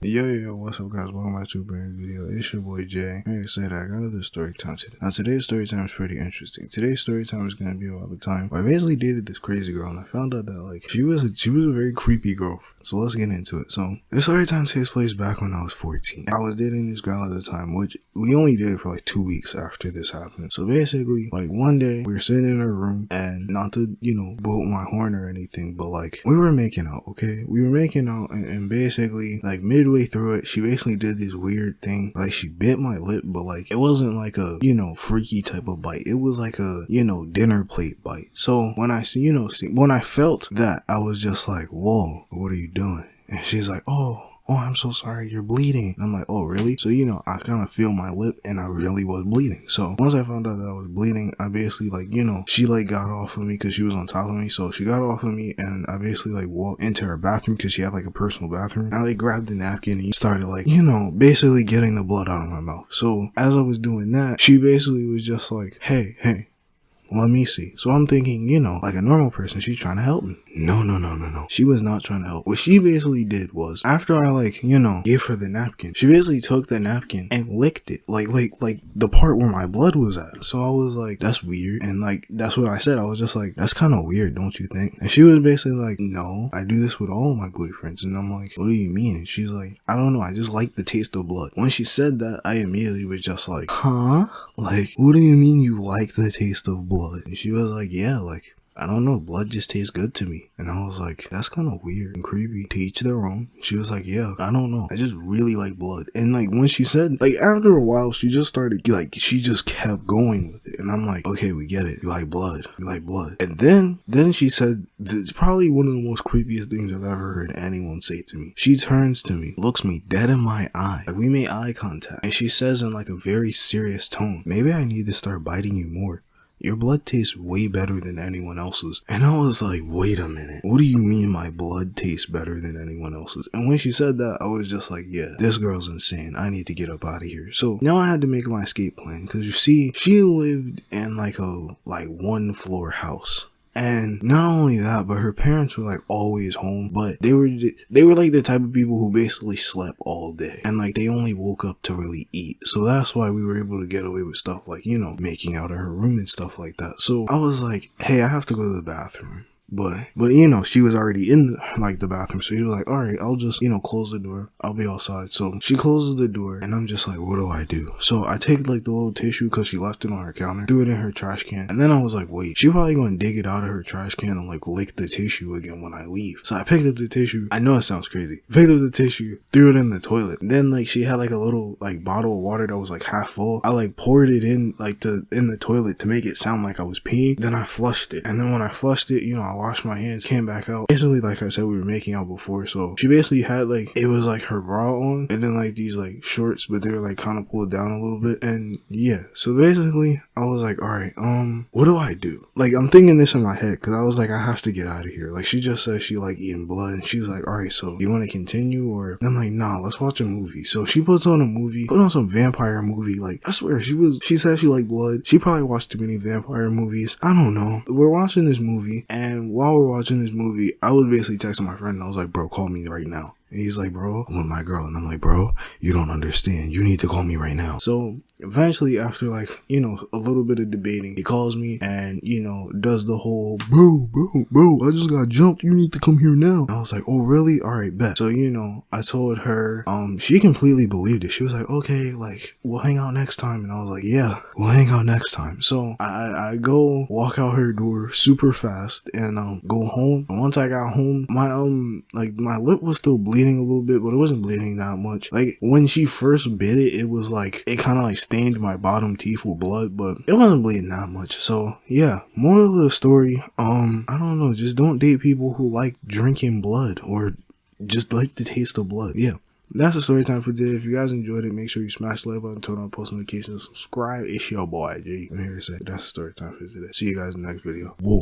Yo, what's up guys, welcome back to a brand new video. It's your boy Jay. I'm here to say that I got another story time today. Now today's story time is pretty interesting. Today's story time is going to be about the time where I basically dated this crazy girl and I found out that like she was a very creepy girl. So let's get into it. So this story time takes place back when I was 14. I was dating this girl at the time, which we only did it for like 2 weeks after this happened. So basically like one day we were sitting in her room, and not to, blow my horn or anything, but like we were making out, okay? We were making out and basically like midway through it, she basically did this weird thing. Like she bit my lip, but like it wasn't like a, freaky type of bite. It was like a, dinner plate bite. So when I when I felt that, I was just like, whoa, what are you doing? And she's like, oh, I'm so sorry, you're bleeding. And I'm like, oh, really? So, I kind of feel my lip and I really was bleeding. So once I found out that I was bleeding, I basically like, she like got off of me because she was on top of me. So she got off of me and I basically like walked into her bathroom because she had like a personal bathroom. I like grabbed a napkin and started like, basically getting the blood out of my mouth. So as I was doing that, she basically was just like, hey, let me see. So I'm thinking, like a normal person, she's trying to help me. No. She was not trying to help. What she basically did was, after I like, gave her the napkin, she basically took the napkin and licked it. Like the part where my blood was at. So I was like, that's weird. And like, that's what I said. I was just like, that's kind of weird, don't you think? And she was basically like, no, I do this with all my boyfriends. And I'm like, what do you mean? And she's like, I don't know. I just like the taste of blood. When she said that, I immediately was just like, huh? Like, what do you mean you like the taste of blood? And she was like, yeah, like, I don't know, blood just tastes good to me. And I was like, that's kind of weird and creepy. To each their own. She was like, yeah, I don't know, I just really like blood. And like when she said, like after a while, she just started, like she just kept going with it. And I'm like, okay, we get it. You like blood. You like blood. And then she said, this is probably one of the most creepiest things I've ever heard anyone say to me. She turns to me, looks me dead in my eye. Like we made eye contact. And she says in like a very serious tone, maybe I need to start biting you more. Your blood tastes way better than anyone else's. And I was like, wait a minute. What do you mean my blood tastes better than anyone else's? And when she said that, I was just like, yeah, this girl's insane. I need to get up out of here. So now I had to make my escape plan. Because you see, she lived in like a 1-floor house. And not only that, but her parents were like always home, but they were like the type of people who basically slept all day and like they only woke up to really eat. So that's why we were able to get away with stuff like, making out in her room and stuff like that. So I was like, hey, I have to go to the bathroom. But she was already in like the bathroom, so he was like, all right, I'll just close the door, I'll be outside. So she closes the door and I'm just like, what do I do? So I take like the little tissue because she left it on her counter, threw it in her trash can, and then I was like, wait, she probably gonna dig it out of her trash can and like lick the tissue again when I leave. So I picked up the tissue. I know it sounds crazy. Picked up the tissue, threw it in the toilet. Then like she had like a little like bottle of water that was like half full. I like poured it in the toilet to make it sound like I was peeing. Then I flushed it, and then when I flushed it, I washed my hands, came back out. Basically, like I said, we were making out before, so she basically had like, it was like her bra on, and then like these like shorts, but they were like kind of pulled down a little bit, and yeah. So basically, I was like, all right, what do I do? Like, I'm thinking this in my head, because I was like, I have to get out of here. Like, she just said she like eating blood, and she's like, all right, so do you want to continue, or? And I'm like, nah, let's watch a movie. So she puts on a movie, put on some vampire movie. Like, I swear, she said she liked blood. She probably watched too many vampire movies. I don't know. We're watching this movie, and while we're watching this movie, I was basically texting my friend and I was like, bro, call me right now. And he's like, bro, I'm with my girl. And I'm like, bro, you don't understand. You need to call me right now. So eventually, after like, a little bit of debating, he calls me and, does the whole, bro, I just got jumped. You need to come here now. And I was like, oh, really? All right, bet. So, I told her, she completely believed it. She was like, okay, like, we'll hang out next time. And I was like, yeah, we'll hang out next time. So I go walk out her door super fast and go home. And once I got home, my lip was still bleeding a little bit, but it wasn't bleeding that much. Like when she first bit it, it was like, it kind of like stained my bottom teeth with blood, but it wasn't bleeding that much. So yeah, moral of the story, I don't know, just don't date people who like drinking blood or just like the taste of blood. Yeah, that's the story time for today. If you guys enjoyed it, make sure you smash the like button, turn on post notifications, subscribe. It's your boy G. I'm here to say that's the story time for today. See you guys in the next video. Whoa.